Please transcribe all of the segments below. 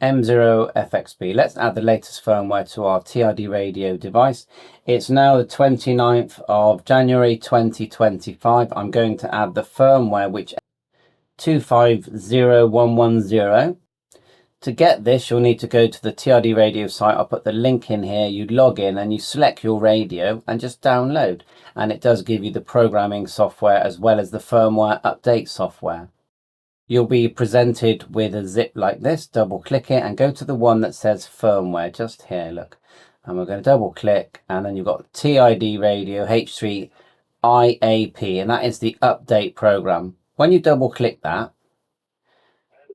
M0FXB. Let's add the latest firmware to our Tidradio device. It's now the 29th of January 2025. I'm going to add the firmware, which 250110. To get this, you'll need to go to the Tidradio site. I'll put the link in here. You log in and you select your radio and just download. And it does give you the programming software as well as the firmware update software. You'll be presented with a zip like this. Double click it and go to the one that says firmware just here, look. And we're going to double click, and then you've got Tidradio H3 IAP, and that is the update program. When you double click that,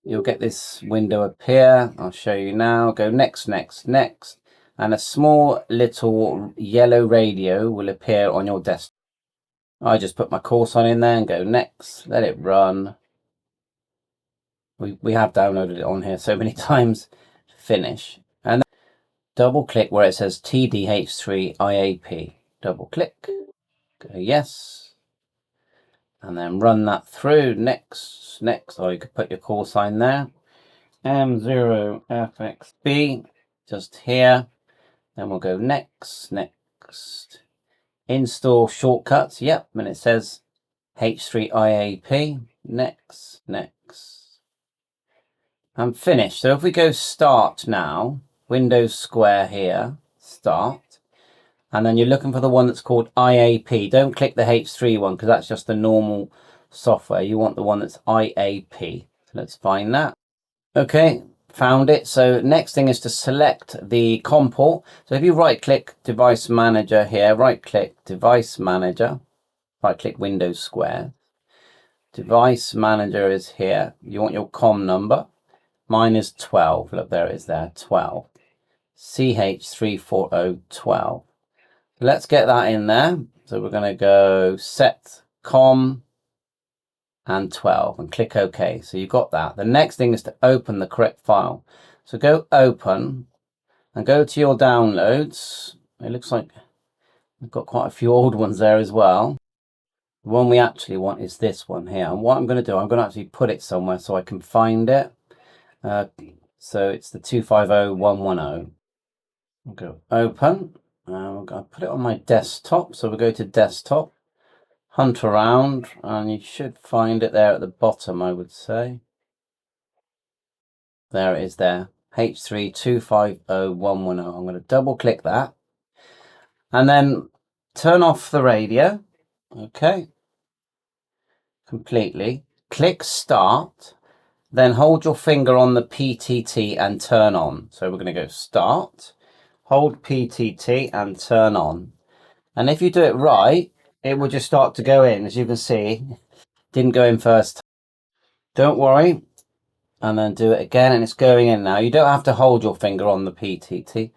you'll get this window appear. I'll show you now. Go next, next, next, and a small little yellow radio will appear on your desktop. I just put my course on in there and go next, let it run. We have downloaded it on here so many times. Finish, and then double click where it says TDH3 IAP. Double click, go yes, and then run that through. Next, next, or you could put your call sign there. M0FXB, just here. Then we'll go next, next. Install shortcuts, yep, and it says H3 IAP. Next, next. And finish. So if we go start now, Windows Square here, start. And then you're looking for the one that's called IAP. Don't click the H3 one because that's just the normal software. You want the one that's IAP. So let's find that. Okay, found it. So next thing is to select the COM port. So if you right click Device Manager here, right click Device Manager, right click Windows Square. Device Manager is here. You want your COM number. Mine is 12. Look, there it is there, 12. CH34012. Let's get that in there. So we're going to go set COM and 12 and click OK. So you got that. The next thing is to open the correct file. So go open and go to your downloads. It looks like we've got quite a few old ones there as well. The one we actually want is this one here. And what I'm going to do, I'm going to actually put it somewhere so I can find it. So it's the 250110. We'll go open. We're going to put it on my desktop. So we'll go to desktop, hunt around, and you should find it there at the bottom, I would say. There it is there. H3 250110. I'm going to double click that. And then turn off the radio. Okay. Completely. Click start. Then hold your finger on the PTT and turn on. So we're going to go start, hold PTT and turn on. And if you do it right, it will just start to go in. As you can see, didn't go in first. Don't worry. And then do it again and it's going in now. You don't have to hold your finger on the PTT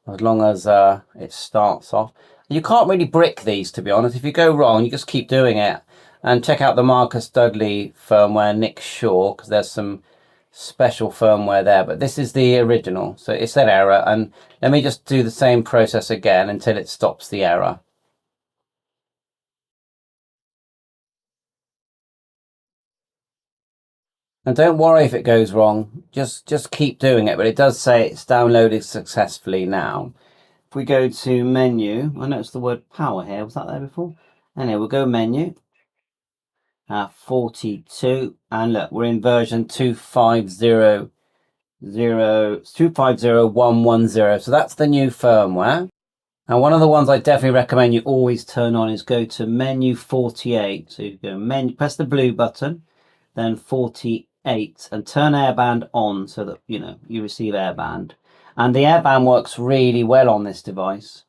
as long as it starts off. You can't really brick these, to be honest. If you go wrong, you just keep doing it. And check out the Marcus Dudley firmware, Nick Shaw, because there's some special firmware there. But this is the original, so it's that error. And let me just do the same process again until it stops the error. And don't worry if it goes wrong. Just keep doing it. But it does say it's downloaded successfully now. If we go to menu, I noticed the word power here. Was that there before? Anyway, we'll go menu. 42, and look, we're in version 250110. So that's the new firmware. And one of the ones I definitely recommend you always turn on is go to menu 48. So you go menu, press the blue button, then 48, and turn airband on so that you receive airband. And the airband works really well on this device.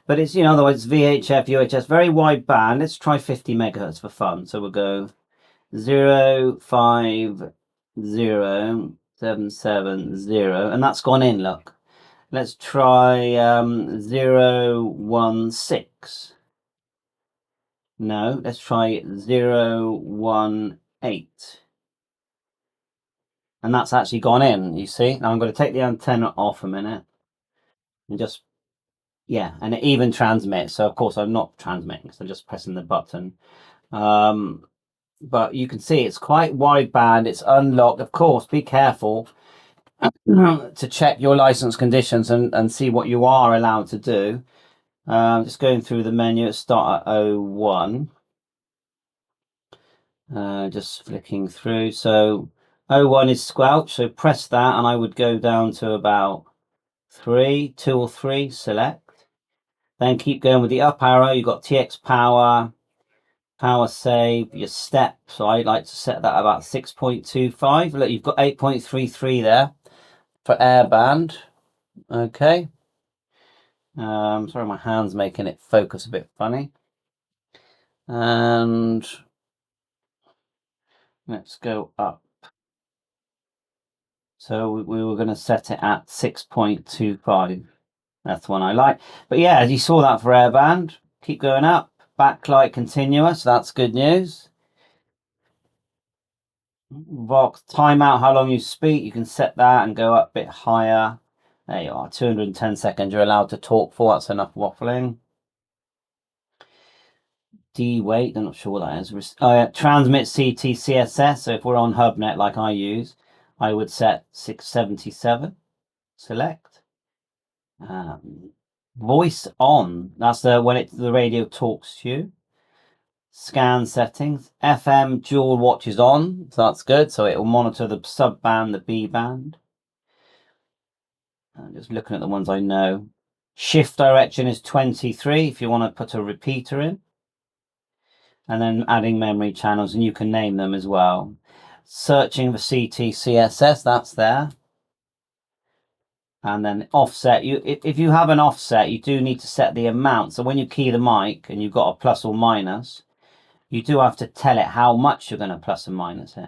But it's, otherwise it's VHF, UHF, very wide band. Let's try 50 megahertz for fun. So we'll go 050770, and that's gone in, look. Let's try 016. No, let's try 018. And that's actually gone in, you see. Now I'm going to take the antenna off a minute and just, yeah, and it even transmits. So of course I'm not transmitting, so I'm just pressing the button. But you can see it's quite wideband. It's unlocked. Of course, be careful. to check your license conditions and see what you are allowed to do. Just going through the menu, start at 01. Just flicking through. So 01 is squelch, so press that and I would go down to about 2 or 3, select. Then keep going with the up arrow. You've got TX power, power save, your step. So I like to set that about 6.25. Look, you've got 8.33 there for airband. Okay. Sorry, my hand's making it focus a bit funny. And let's go up. So we were going to set it at 6.25. That's the one I like. But yeah, as you saw that for airband, keep going up. Backlight continuous, that's good news. Vox timeout, how long you speak, you can set that and go up a bit higher. There you are, 210 seconds you're allowed to talk for, that's enough waffling. D-wait, I'm not sure what that is. Transmit CT CSS, so if we're on HubNet like I use, I would set 677, select. Voice on, that's when the radio talks to you. Scan settings, FM dual watch is on, so that's good. So it will monitor the sub band, the B band. I'm just looking at the ones I know. Shift direction is 23 if you want to put a repeater in. And then adding memory channels, and you can name them as well. Searching for CT CSS, that's there. And then offset, if you have an offset, you do need to set the amount. So when you key the mic and you've got a plus or minus, you do have to tell it how much you're going to plus and minus it.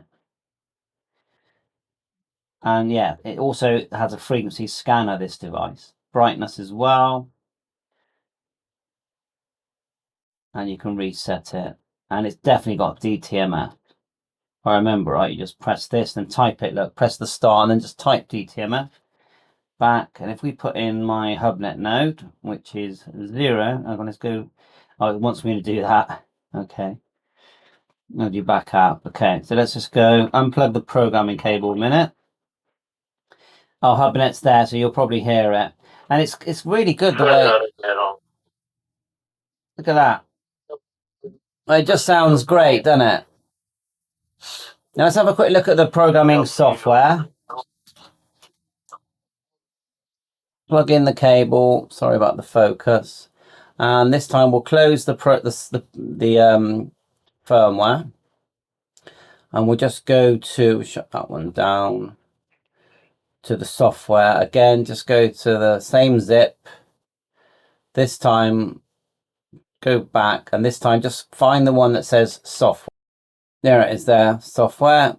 And yeah, it also has a frequency scanner, this device. Brightness as well. And you can reset it. And it's definitely got DTMF. If I remember right, you just press this, then type it, look, press the star, and then just type DTMF. Back, and if we put in my HubNet node, which is 0, I'm going to go, oh, it wants me to do that. Okay. I'll do back up. Okay, so let's just go unplug the programming cable a minute. Oh, HubNet's there, so you'll probably hear it. And it's really good the way. Look at that. It just sounds great, doesn't it? Now let's have a quick look at the programming software. Plug in the cable. Sorry about the focus. And this time we'll close the firmware. And we'll just go to, shut that one down, to the software. Again, just go to the same zip. This time, go back, and this time just find the one that says software. There it is there, software,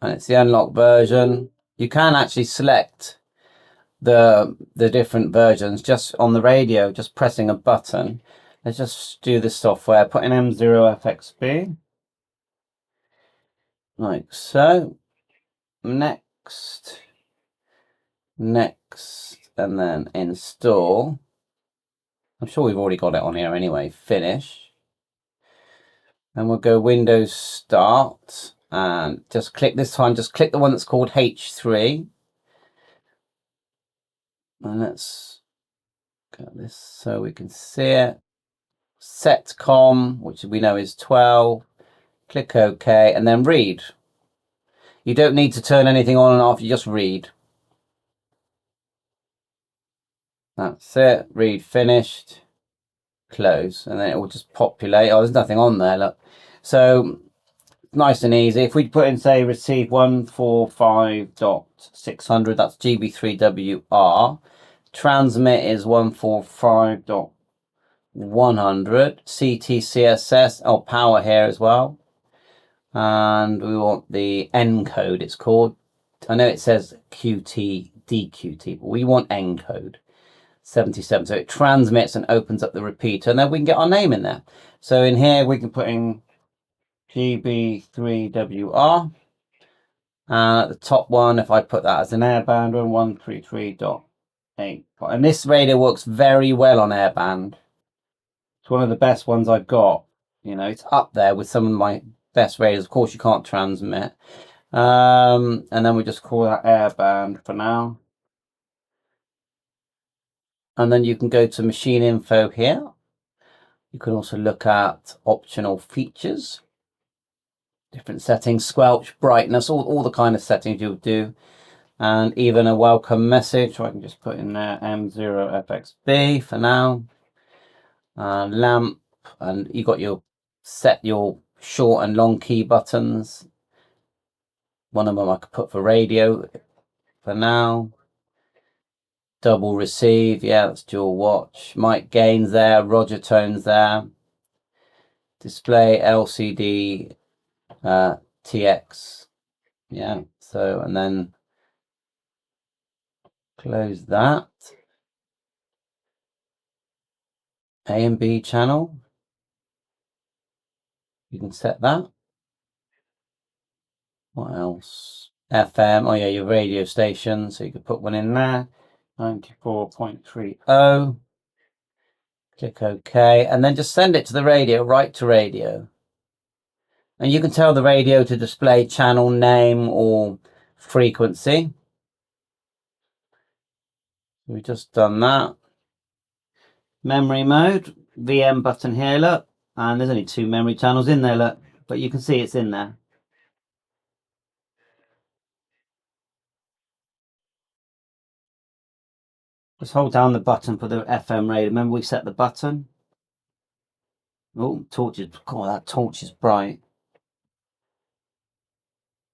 and it's the unlocked version. You can actually select the different versions just on the radio, just pressing a button. Let's just do the software, put in M0FXB, like so. Next, and then install. I'm sure we've already got it on here anyway. Finish. And we'll go Windows Start and just click this time. Just click the one that's called H3. And let's get this so we can see it. Setcom, which we know is 12. Click OK and then read. You don't need to turn anything on and off. You just read. That's it. Read finished. Close, and then it will just populate. Oh, there's nothing on there, look. So nice and easy. If we put in, say, receive 145.600, that's GB3WR. Transmit is 145.100. CTCSS, oh, power here as well. And we want the N code, it's called. I know it says QT, DQT, but we want N code. 77, so it transmits and opens up the repeater, and then we can get our name in there. So in here we can put in GB3WR, and at the top one, if I put that as an airband, 133.8, and this radio works very well on airband. It's one of the best ones I've got. You know, it's up there with some of my best radios. Of course you can't transmit. And then we just call that airband for now. And then you can go to machine info here. You can also look at optional features, different settings, squelch, brightness, all the kind of settings you would do. And even a welcome message, so I can just put in there M0FXB for now. Lamp, and you got your set your short and long key buttons. One of them I could put for radio for now. Double receive, yeah, that's dual watch. Mic gains there, Roger tones there. Display LCD TX, yeah. So, and then close that. A and B channel. You can set that. What else? FM, oh yeah, your radio station. So you could put one in there. 94.30. Click OK, and then just send it to the radio, right to radio. And you can tell the radio to display channel name or frequency. We've just done that. Memory mode, VM button here, look. And there's only 2 memory channels in there, look. But you can see it's in there. Just hold down the button for the FM radio. Remember we set the button? Oh, torch is, God, that torch is bright.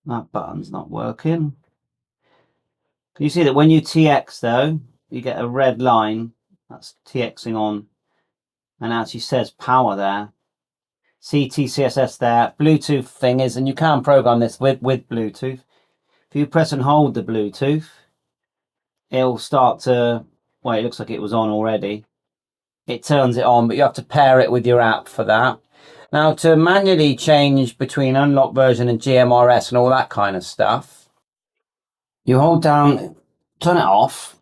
That button's not working. Can you see that when you TX though, you get a red line that's TXing on and actually says power there. CTCSS there, Bluetooth thing is, and you can program this with Bluetooth. If you press and hold the Bluetooth, it'll start to, well, it looks like it was on already. It turns it on, but you have to pair it with your app for that. Now, to manually change between unlocked version and GMRS and all that kind of stuff, you hold down, turn it off,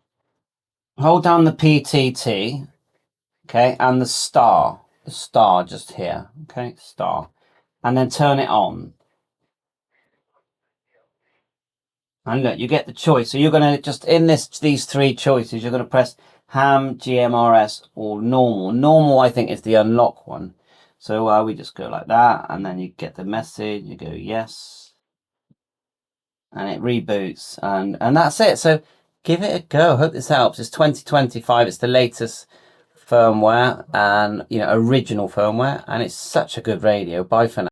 hold down the PTT, okay, and the star just here, okay, star, and then turn it on. And look, you get the choice. So you're going to just, in these 3 choices, you're going to press ham, GMRS, or normal. Normal, I think, is the unlock one. So we just go like that, and then you get the message, you go yes, and it reboots, and that's it. So give it a go. Hope this helps. It's 2025. It's the latest firmware, and original firmware, and it's such a good radio. Bye for now.